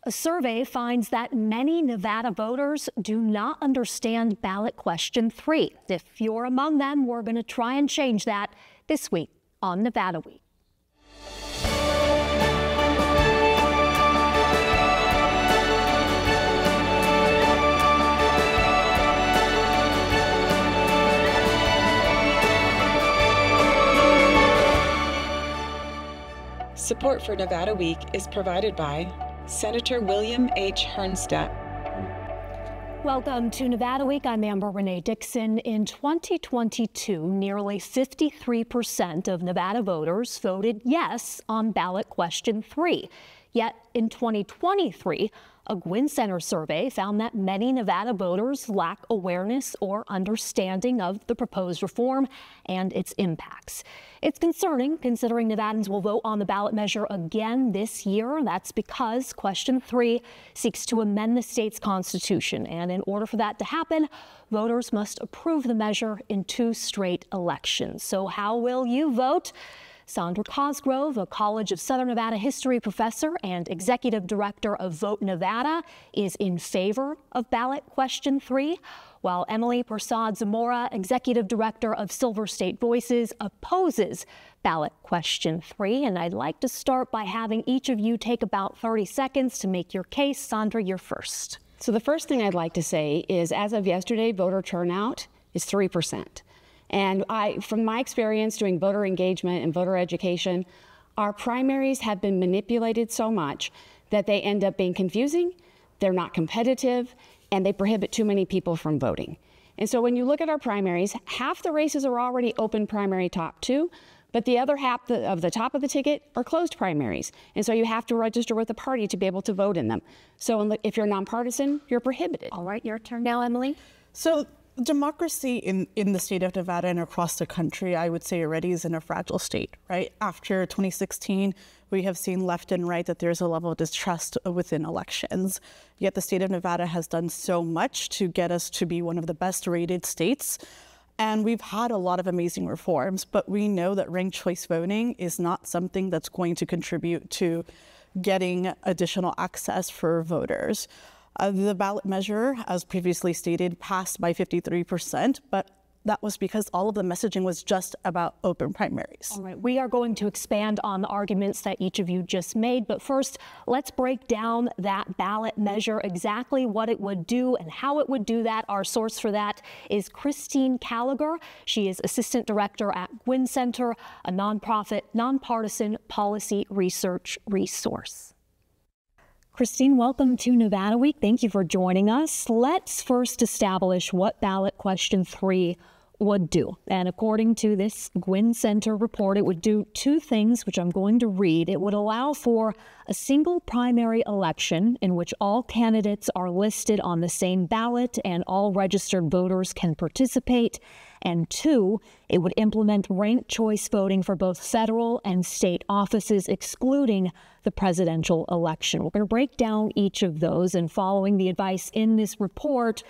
A survey finds that many Nevada voters do not understand ballot question 3. If you're among them, we're going to try and change that this week on Nevada Week. Support for Nevada Week is provided by Senator William H. Hernstedt. Welcome to Nevada Week. I'm Amber Renee Dixon. In 2022, nearly 53% of Nevada voters voted yes on ballot question 3. Yet in 2023, a Gwynn Center survey found that many Nevada voters lack awareness or understanding of the proposed reform and its impacts. It's concerning, considering Nevadans will vote on the ballot measure again this year. That's because question 3 seeks to amend the state's constitution. And in order for that to happen, voters must approve the measure in 2 straight elections. So how will you vote? Sandra Cosgrove, a College of Southern Nevada history professor and executive director of Vote Nevada, is in favor of ballot question 3, while Emily Persad Zamora, executive director of Silver State Voices, opposes ballot question 3. And I'd like to start by having each of you take about 30 seconds to make your case. Sandra, you're first. So the first thing I'd like to say is, as of yesterday, voter turnout is 3%. And from my experience doing voter engagement and voter education, our primaries have been manipulated so much that they end up being confusing, they're not competitive, and they prohibit too many people from voting. And so when you look at our primaries, half the races are already open primary top 2, but the other half of the top of the ticket are closed primaries. And so you have to register with a party to be able to vote in them. So if you're nonpartisan, you're prohibited. All right, your turn now, Emily. So democracy in the state of Nevada and across the country, I would say already is in a fragile state, right? After 2016, we have seen left and right that there's a level of distrust within elections. Yet the state of Nevada has done so much to get us to be one of the best rated states. And we've had a lot of amazing reforms, but we know that ranked choice voting is not something that's going to contribute to getting additional access for voters. The ballot measure, as previously stated, passed by 53%, but that was because all of the messaging was just about open primaries. All right, we are going to expand on the arguments that each of you just made, but first, let's break down that ballot measure, exactly what it would do and how it would do that. Our source for that is Christine Callagher. She is Assistant Director at Gwynn Center, a nonprofit, nonpartisan policy research resource. Christine, welcome to Nevada Week. Thank you for joining us. Let's first establish what ballot question 3 would do. And according to this Gwynn Center report, it would do 2 things, which I'm going to read. It would allow for a single primary election in which all candidates are listed on the same ballot and all registered voters can participate. And 2, it would implement ranked choice voting for both federal and state offices, excluding the presidential election. We're going to break down each of those, and following the advice in this report,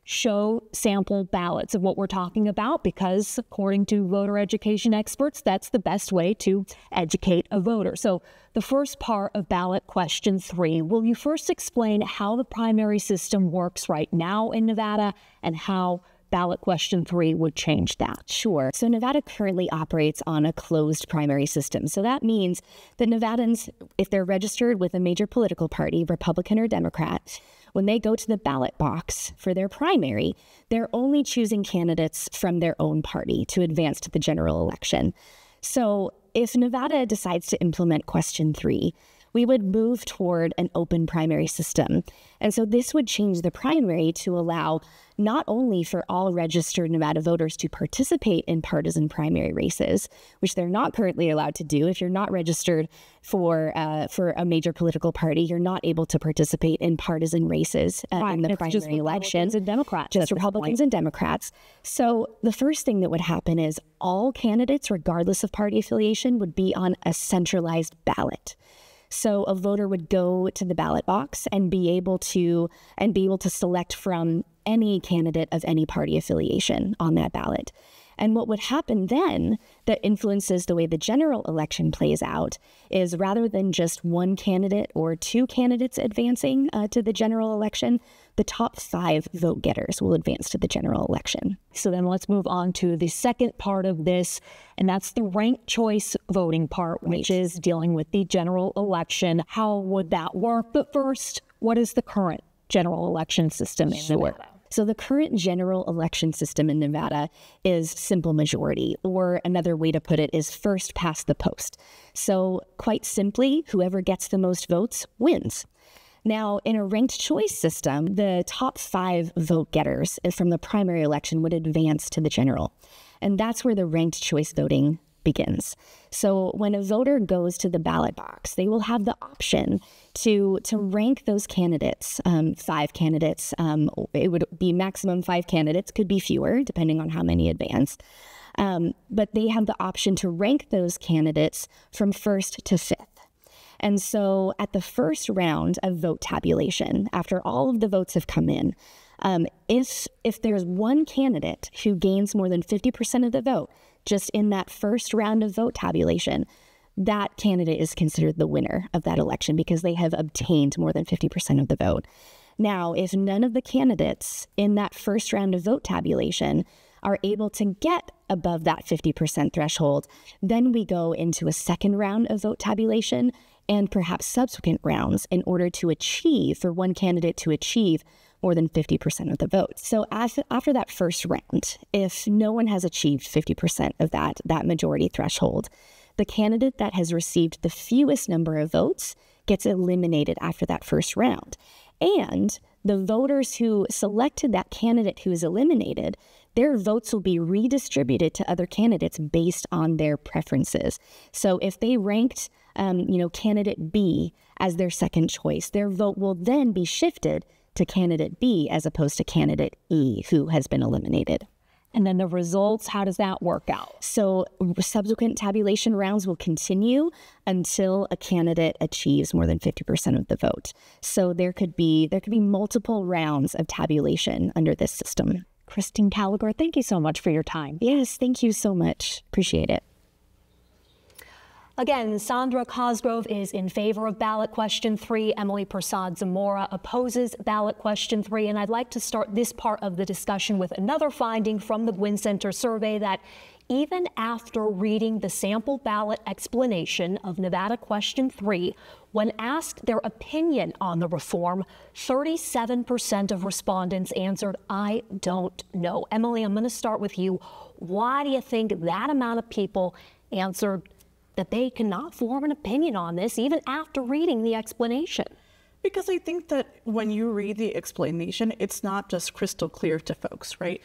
show sample ballots of what we're talking about, because according to voter education experts, that's the best way to educate a voter. So the first part of ballot question 3, will you first explain how the primary system works right now in Nevada and how ballot question 3 would change that? Sure. So Nevada currently operates on a closed primary system. So that means that Nevadans, if they're registered with a major political party, Republican or Democrat, when they go to the ballot box for their primary, they're only choosing candidates from their own party to advance to the general election. So if Nevada decides to implement question 3, we would move toward an open primary system. And so this would change the primary to allow not only for all registered Nevada voters to participate in partisan primary races, which they're not currently allowed to do. If you're not registered for a major political party, you're not able to participate in partisan races in the primary elections. And Democrats. Just Republicans and Democrats. So the first thing that would happen is all candidates, regardless of party affiliation, would be on a centralized ballot. So a voter would go to the ballot box and be able to select from any candidate of any party affiliation on that ballot. And what would happen then that influences the way the general election plays out is rather than just one candidate or two candidates advancing to the general election, the top 5 vote getters will advance to the general election. So then let's move on to the second part of this, and that's the ranked choice voting part, which is dealing with the general election. How would that work? But first, what is the current general election system in Nevada? So the current general election system in Nevada is simple majority, or another way to put it is first past the post. So quite simply, whoever gets the most votes wins. Now, in a ranked choice system, the top 5 vote getters from the primary election would advance to the general. And that's where the ranked choice voting begins. So when a voter goes to the ballot box, they will have the option to rank those candidates, 5 candidates. It would be maximum 5 candidates, could be fewer, depending on how many advance. But they have the option to rank those candidates from 1st to 5th. And so at the first round of vote tabulation, after all of the votes have come in, if there's one candidate who gains more than 50% of the vote just in that first round of vote tabulation, that candidate is considered the winner of that election because they have obtained more than 50% of the vote. Now, if none of the candidates in that first round of vote tabulation are able to get above that 50% threshold, then we go into a second round of vote tabulation and perhaps subsequent rounds in order to achieve, for one candidate to achieve more than 50% of the vote. So after that first round, if no one has achieved 50% of that majority threshold, the candidate that has received the fewest number of votes gets eliminated after that first round. And the voters who selected that candidate who is eliminated, their votes will be redistributed to other candidates based on their preferences. So if they ranked candidate B as their second choice, their vote will then be shifted to candidate B as opposed to candidate E, who has been eliminated. And then the results, how does that work out? So subsequent tabulation rounds will continue until a candidate achieves more than 50% of the vote. So there could be multiple rounds of tabulation under this system. Christine Gallagher, thank you so much for your time. Yes, thank you so much. Appreciate it. Again, Sandra Cosgrove is in favor of ballot question 3. Emily Persad Zamora opposes ballot question 3. And I'd like to start this part of the discussion with another finding from the Gwynn Center survey that even after reading the sample ballot explanation of Nevada question 3, when asked their opinion on the reform, 37% of respondents answered, "I don't know." Emily, I'm going to start with you. Why do you think that amount of people answered that they cannot form an opinion on this even after reading the explanation? Because I think that when you read the explanation, it's not just crystal clear to folks, right?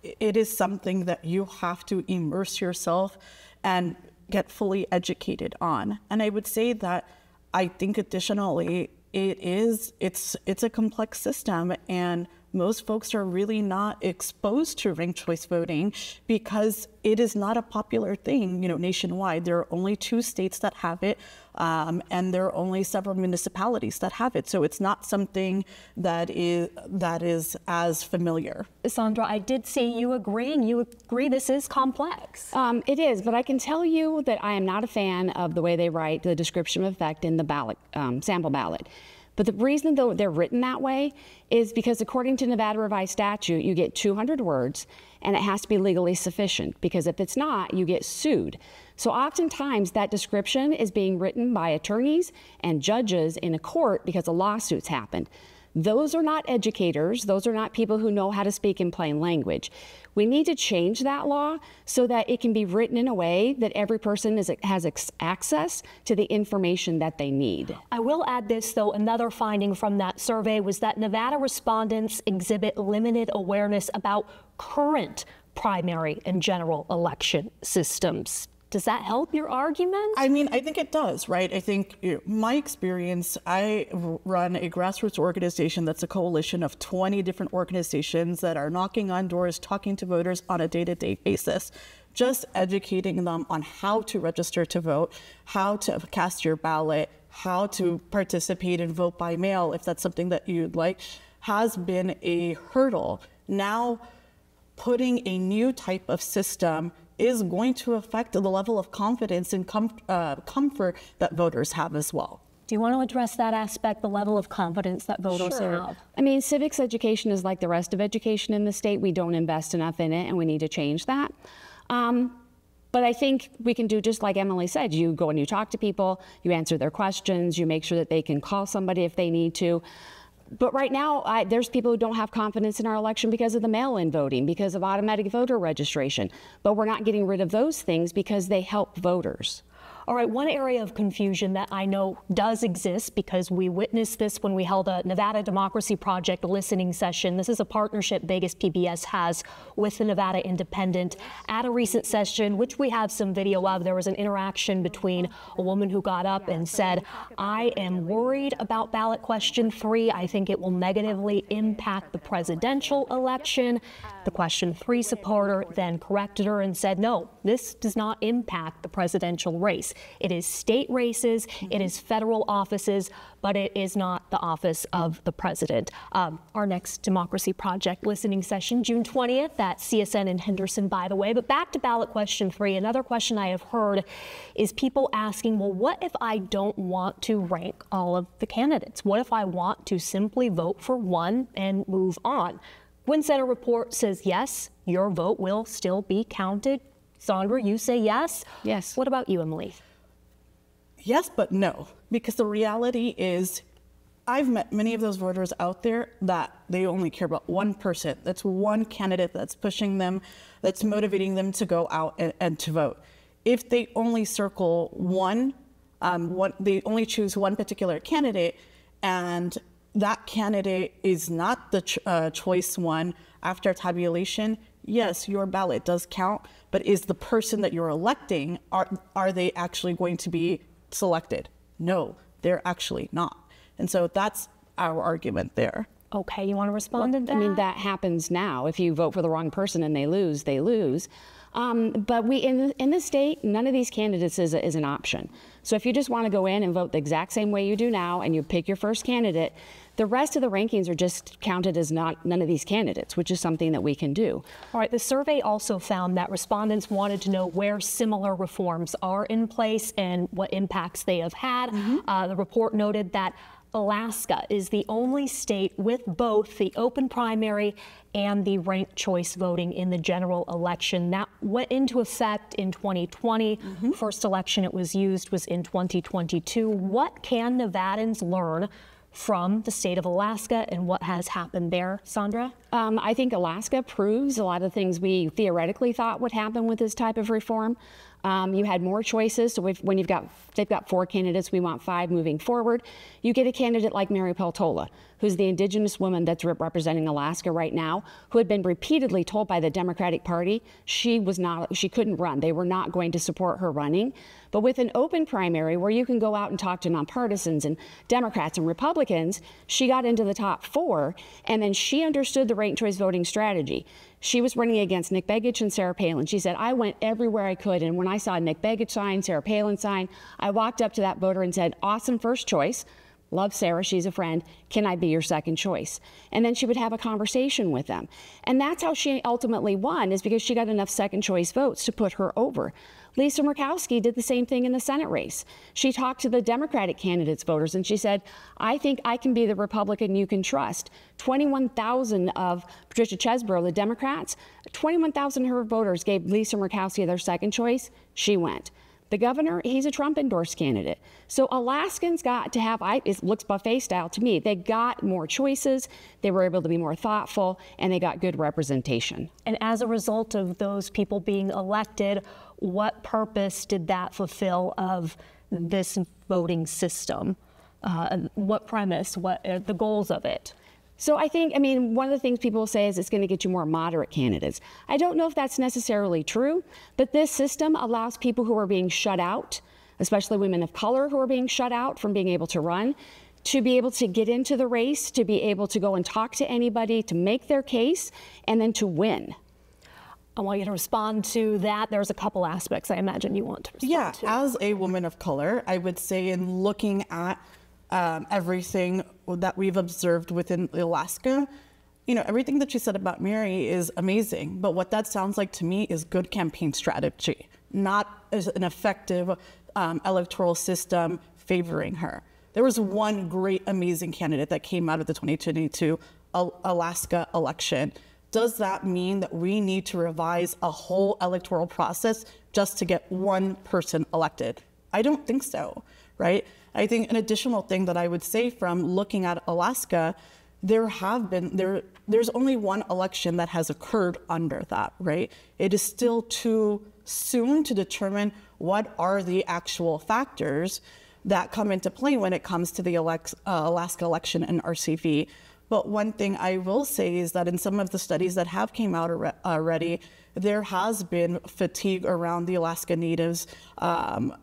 It is something that you have to immerse yourself and get fully educated on. And I would say that I think additionally, it's a complex system, and most folks are really not exposed to ranked choice voting because it is not a popular thing, nationwide. There are only 2 states that have it, and there are only several municipalities that have it. So it's not something that is as familiar. Sandra, I did see you agreeing. You agree this is complex. It is, but I can tell you that I am not a fan of the way they write the description of effect in the ballot, sample ballot. But the reason, though, they're written that way is because according to Nevada Revised Statute, you get 200 words and it has to be legally sufficient, because if it's not, you get sued. So oftentimes that description is being written by attorneys and judges in a court because a lawsuit's happened. Those are not educators. Those are not people who know how to speak in plain language. We need to change that law so that it can be written in a way that every person has access to the information that they need. I will add this, though. Another finding from that survey was that Nevada respondents exhibit limited awareness about current primary and general election systems. Does that help your argument? I mean, I think it does, right? I think my experience, I run a grassroots organization that's a coalition of 20 different organizations that are knocking on doors, talking to voters on a day-to-day basis, just educating them on how to register to vote, how to cast your ballot, how to participate and vote by mail, if that's something that you'd like, has been a hurdle. Now, putting a new type of system is going to affect the level of confidence and comfort that voters have as well. Do you want to address that aspect, the level of confidence that voters have? I mean, civics education is like the rest of education in the state. We don't invest enough in it, and we need to change that. But I think we can do just like Emily said. You go and you talk to people, you answer their questions, you make sure that they can call somebody if they need to. But right now, there's people who don't have confidence in our election because of the mail-in voting, because of automatic voter registration. But we're not getting rid of those things because they help voters. All right, one area of confusion that I know does exist, because we witnessed this when we held a Nevada Democracy Project listening session. This is a partnership Vegas PBS has with the Nevada Independent. At a recent session, which we have some video of, there was an interaction between a woman who got up and said, "I am worried about ballot question 3. I think it will negatively impact the presidential election." The question 3 supporter then corrected her and said, "No, this does not impact the presidential race. It is state races, it is federal offices, but it is not the office of the president." Our next Democracy Project listening session, June 20th, at CSN in Henderson, by the way. But back to ballot question 3, another question I have heard is people asking, well, what if I don't want to rank all of the candidates? What if I want to simply vote for one and move on? Gwynn Center report says yes, your vote will still be counted. Sandra, you say yes? Yes. What about you, Emily? Yes, but no, because the reality is I've met many of those voters out there that they only care about one person. That's one candidate that's pushing them, that's motivating them to go out and to vote. If they only circle one, they only choose one particular candidate, and that candidate is not the choice one after tabulation, yes, your ballot does count, but is the person that you're electing, are they actually going to be selected? No, they're actually not. And so that's our argument there. Okay, you want to respond to that? I mean, that happens now. If you vote for the wrong person and they lose, they lose. But we in the state, none of these candidates is an option. So if you just want to go in and vote the exact same way you do now and you pick your first candidate, the rest of the rankings are just counted as none of these candidates, which is something that we can do. All right, the survey also found that respondents wanted to know where similar reforms are in place and what impacts they have had. The report noted that Alaska is the only state with both the open primary and the ranked choice voting in the general election. That went into effect in 2020. First election it was used was in 2022. What can Nevadans learn from the state of Alaska and what has happened there, Sandra? I think Alaska proves a lot of things we theoretically thought would happen with this type of reform. You had more choices. So when they've got 4 candidates, we want 5 moving forward. You get a candidate like Mary Peltola, who's the indigenous woman that's representing Alaska right now, who had been repeatedly told by the Democratic Party she couldn't run. They were not going to support her running. But with an open primary where you can go out and talk to nonpartisans and Democrats and Republicans, she got into the top 4, and then she understood the ranked choice voting strategy. She was running against Nick Begich and Sarah Palin. She said, I went everywhere I could, and when I saw a Nick Begich sign, Sarah Palin sign, I walked up to that voter and said, awesome first choice. Love Sarah, she's a friend. Can I be your second choice? And then she would have a conversation with them. And that's how she ultimately won, is because she got enough second choice votes to put her over. Lisa Murkowski did the same thing in the Senate race. She talked to the Democratic candidates' voters and she said, I think I can be the Republican you can trust. 21,000 of Patricia Chesborough, the Democrats, 21,000 of her voters gave Lisa Murkowski their second choice. She went. The governor, he's a Trump-endorsed candidate. So Alaskans got to have, it looks buffet style to me, they got more choices, they were able to be more thoughtful, and they got good representation. And as a result of those people being elected, what purpose did that fulfill of this voting system? What premise, what are the goals of it? So I think, one of the things people will say is it's going to get you more moderate candidates. I don't know if that's necessarily true, but this system allows people who are being shut out, especially women of color who are being shut out from being able to run, to be able to get into the race, to be able to go and talk to anybody, to make their case, and then to win. I want you to respond to that. There's a couple aspects I imagine you want to respond to. As a woman of color, I would say in looking at everything that we've observed within Alaska, everything that you said about Mary is amazing, but what that sounds like to me is good campaign strategy, not as an effective electoral system favoring her. There was one great, amazing candidate that came out of the 2022 Alaska election. Does that mean that we need to revise a whole electoral process just to get one person elected? I don't think so, right? I think an additional thing that I would say from looking at Alaska, there's only one election that has occurred under that, right? It is still too soon to determine what are the actual factors that come into play when it comes to the Alaska election and RCV. But one thing I will say is that in some of the studies that have came out already, there has been fatigue around the Alaska Natives, the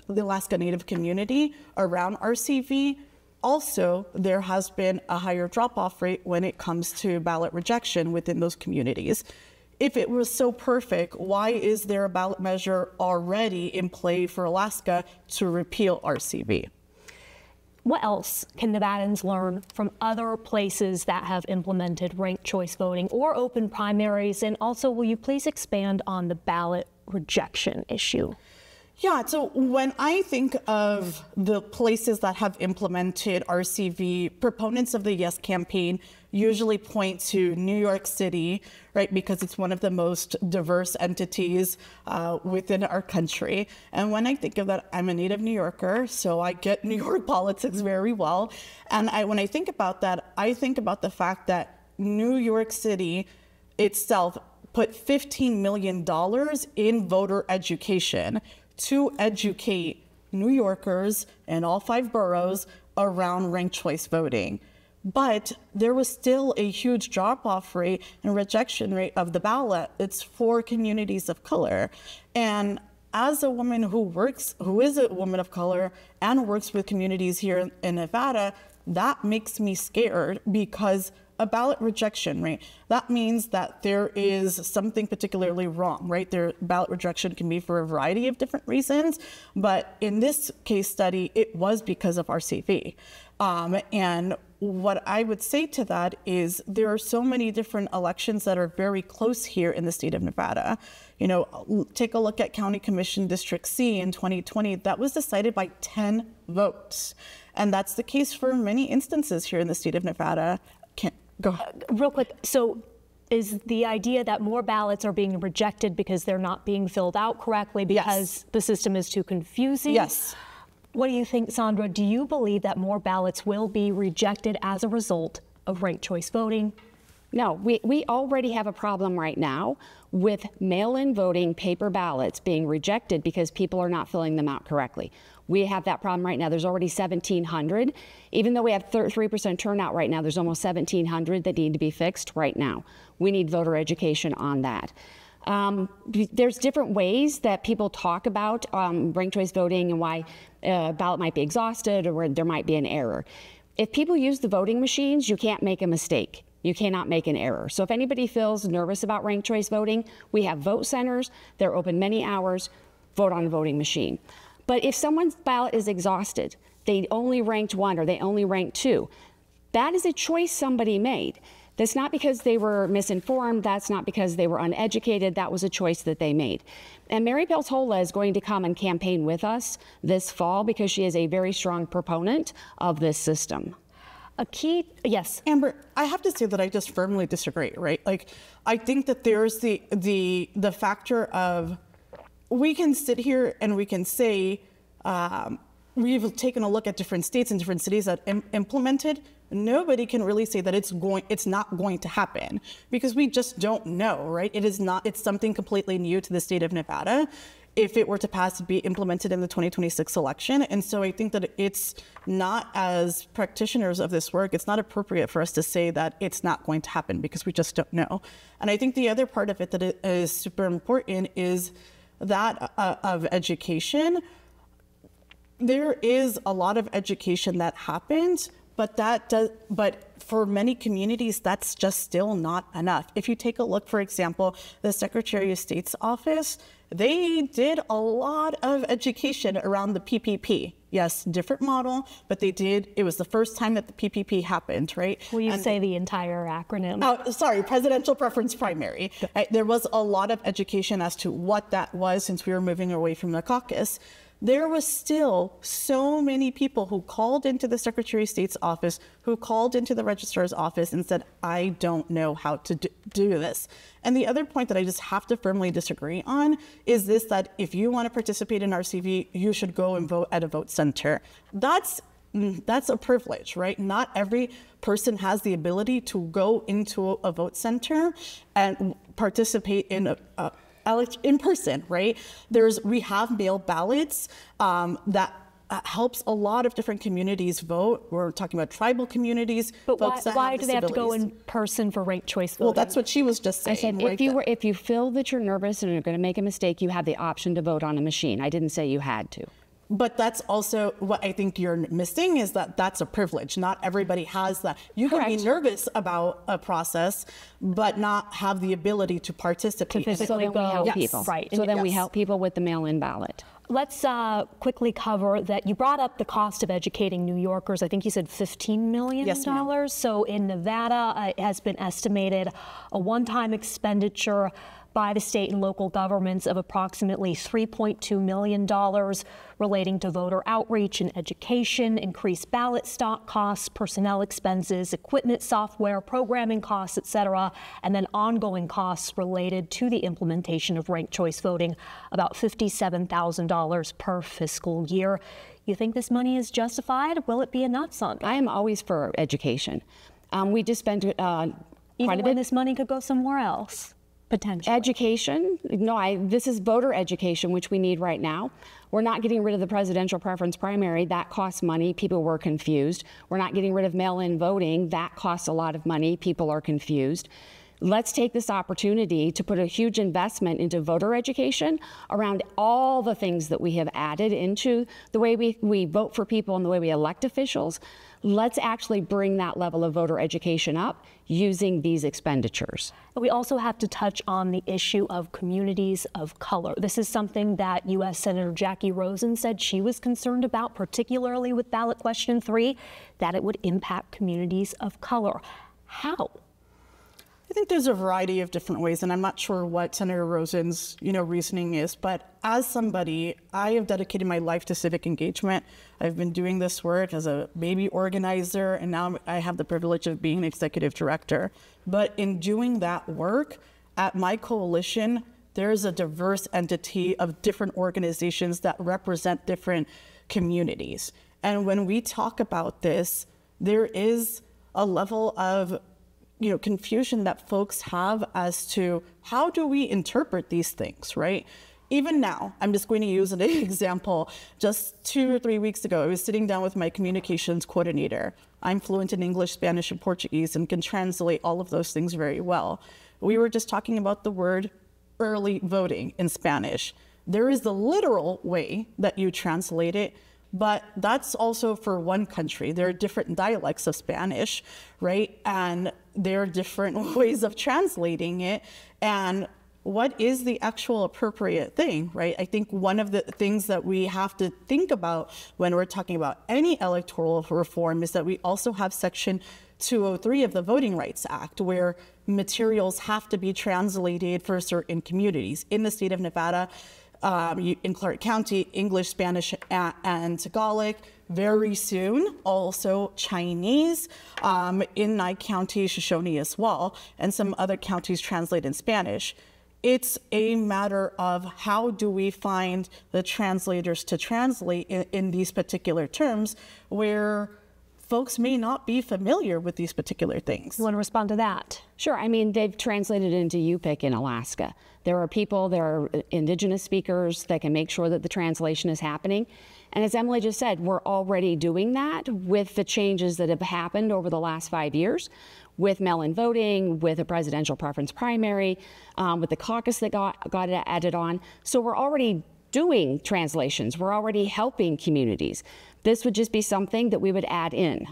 Alaska Native community around RCV. Also, there has been a higher drop-off rate when it comes to ballot rejection within those communities. If it was so perfect, why is there a ballot measure already in play for Alaska to repeal RCV? What else can Nevadans learn from other places that have implemented ranked choice voting or open primaries? And also, will you please expand on the ballot rejection issue? Yeah, so when I think of the places that have implemented RCV, proponents of the Yes campaign usually point to New York City, right, because it's one of the most diverse entities within our country. And when I think of that, I'm a native New Yorker, so I get New York politics very well. And when I think about that, I think about the fact that New York City itself put $15 million in voter education to educate New Yorkers in all 5 boroughs around ranked choice voting. But there was still a huge drop-off rate and rejection rate of the ballot. It's for communities of color. And as a woman who is a woman of color and works with communities here in Nevada, that makes me scared, because a ballot rejection rate, that means that there is something particularly wrong, right? Ballot rejection can be for a variety of different reasons, but in this case study, it was because of RCV. And what I would say to that is there are so many different elections that are very close here in the state of Nevada. Take a look at County Commission District C in 2020. That was decided by 10 votes. And that's the case for many instances here in the state of Nevada. Go ahead. Real quick, so is the idea that more ballots are being rejected because they're not being filled out correctly because the system is too confusing? Yes. What do you think, Sandra? Do you believe that more ballots will be rejected as a result of ranked choice voting? No, we already have a problem right now with mail-in voting paper ballots being rejected because people are not filling them out correctly. We have that problem right now. There's already 1,700. Even though we have 3% turnout right now, there's almost 1,700 that need to be fixed right now. We need voter education on that. There's different ways that people talk about ranked choice voting and why a ballot might be exhausted or where there might be an error. If people use the voting machines, you can't make a mistake. You cannot make an error. So if anybody feels nervous about ranked choice voting, we have vote centers. They're open many hours. Vote on a voting machine. But if someone's ballot is exhausted, they only ranked 1 or they only ranked 2, that is a choice somebody made. That's not because they were misinformed. That's not because they were uneducated. That was a choice that they made. And Mary Peltola is going to come and campaign with us this fall because she is a very strong proponent of this system. Yes. Amber, I have to say that I just firmly disagree, right? Like, I think that there's the factor of, we can sit here and we can say, we've taken a look at different states and different cities that implemented. Nobody can really say that it's not going to happen, because we just don't know, right? It's something completely new to the state of Nevada. If it were to pass, to be implemented in the 2026 election. And so I think that it's not, as practitioners of this work, it's not appropriate for us to say that it's not going to happen, because we just don't know. And I think the other part of it that is super important is that of education. There is a lot of education that happens, but for many communities, that's just still not enough. If you take a look, for example, the Secretary of State's office, they did a lot of education around the PPP, Yes, different model, but they did. It was the first time that the PPP happened, right? Will you say the entire acronym? Sorry, presidential preference primary. There was a lot of education as to what that was since we were moving away from the caucus. There was still so many people who called into the Secretary of State's office, who called into the registrar's office and said, I don't know how to do this. And the other point that I just have to firmly disagree on is this, that if you want to participate in RCV, you should go and vote at a vote center. That's a privilege, right? Not every person has the ability to go into a vote center and participate in in person, right? We have mail ballots that helps a lot of different communities vote. We're talking about tribal communities. But why do they have to go in person for ranked choice voting? Well, that's what she was just saying. I said, if you feel that you're nervous and you're going to make a mistake, you have the option to vote on a machine. I didn't say you had to. But that's also what I think you're missing, is that that's a privilege. Not everybody has that. You can be nervous about a process, but not have the ability to participate. So then we help people. Right. So then we help people with the mail-in ballot. Let's quickly cover that. You brought up the cost of educating New Yorkers. I think you said $15 million. Yes, ma'am. So in Nevada, it has been estimated a one-time expenditure by the state and local governments of approximately $3.2 million relating to voter outreach and education, increased ballot stock costs, personnel expenses, equipment, software, programming costs, et cetera, and then ongoing costs related to the implementation of ranked choice voting, about $57,000 per fiscal year. You think this money is justified? Will it be enough, Sandra? I am always for education. We just spent quite a bit. This money could go somewhere else. Potentially. Education, this is voter education, which we need right now. We're not getting rid of the presidential preference primary. That costs money. People were confused. We're not getting rid of mail-in voting. That costs a lot of money. People are confused. Let's take this opportunity to put a huge investment into voter education around all the things that we have added into the way we vote for people and the way we elect officials. Let's actually bring that level of voter education up using these expenditures. We also have to touch on the issue of communities of color. This is something that U.S. Senator Jackie Rosen said she was concerned about, particularly with ballot question 3, that it would impact communities of color. How? I think there's a variety of different ways, and I'm not sure what Senator Rosen's, reasoning is, but as somebody, I have dedicated my life to civic engagement. I've been doing this work as a baby organizer, and now I have the privilege of being an executive director. But in doing that work, at my coalition, there's a diverse entity of different organizations that represent different communities. And when we talk about this, there is a level of confusion that folks have as to how do we interpret these things, right? Even now, I'm just going to use an example. Just 2 or 3 weeks ago, I was sitting down with my communications coordinator. I'm fluent in English, Spanish, and Portuguese and can translate all of those things very well. We were just talking about the word early voting in Spanish. There is the literal way that you translate it, but that's also for one country. There are different dialects of Spanish, right? And there are different ways of translating it. And what is the actual appropriate thing, right? I think one of the things that we have to think about when we're talking about any electoral reform is that we also have Section 203 of the Voting Rights Act, where materials have to be translated for certain communities. In the state of Nevada, in Clark County, English, Spanish, and Tagalog. Very soon, also Chinese. In Nye County, Shoshone as well, and some other counties translate in Spanish. It's a matter of how do we find the translators to translate in these particular terms where folks may not be familiar with these particular things. You want to respond to that? Sure. I mean, they've translated into Yupik in Alaska. There are indigenous speakers that can make sure that the translation is happening. And as Emily just said, we're already doing that with the changes that have happened over the last 5 years, with mail-in voting, with a presidential preference primary, with the caucus that got added on. So we're already doing translations. We're already helping communities. This would just be something that we would add in.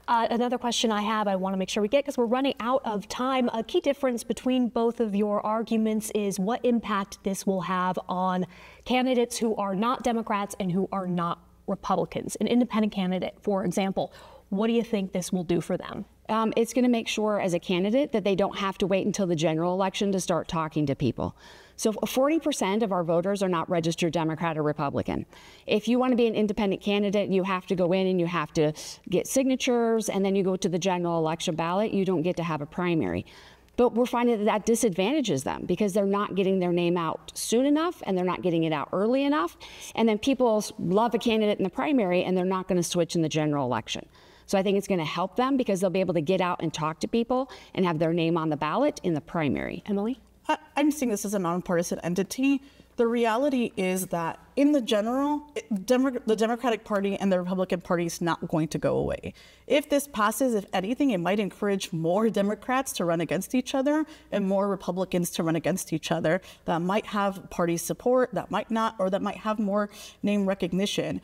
Another question I have, I want to make sure we get, because we're running out of time. A key difference between both of your arguments is what impact this will have on candidates who are not Democrats and who are not Republicans, an independent candidate, for example. What do you think this will do for them? It's going to make sure as a candidate that they don't have to wait until the general election to start talking to people. So 40% of our voters are not registered Democrat or Republican. If you want to be an independent candidate, you have to go in and you have to get signatures, and then you go to the general election ballot. You don't get to have a primary. But we're finding that that disadvantages them because they're not getting their name out soon enough and they're not getting it out early enough. And then people love a candidate in the primary and they're not going to switch in the general election. So I think it's going to help them because they'll be able to get out and talk to people and have their name on the ballot in the primary. Emily? I'm seeing this as a nonpartisan entity. The reality is that in the general, the Democratic Party and the Republican Party is not going to go away. If this passes, if anything, it might encourage more Democrats to run against each other and more Republicans to run against each other that might have party support, that might not, or that might have more name recognition.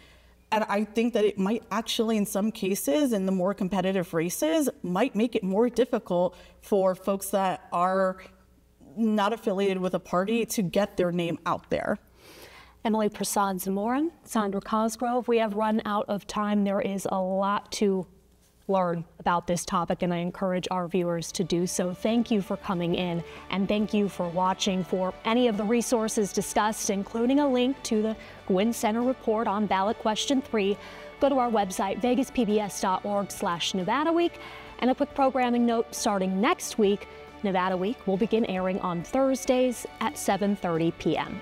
And I think that it might actually, in some cases, in the more competitive races, might make it more difficult for folks that are not affiliated with a party to get their name out there. Emily Prasad-Zimoran, Sandra Cosgrove, we have run out of time. There is a lot to learn about this topic, and I encourage our viewers to do so. Thank you for coming in, and thank you for watching. For any of the resources discussed, including a link to the Gwynn Center report on ballot question 3, go to our website, vegaspbs.org/Nevada Week. And a quick programming note, starting next week, Nevada Week will begin airing on Thursdays at 7:30 p.m.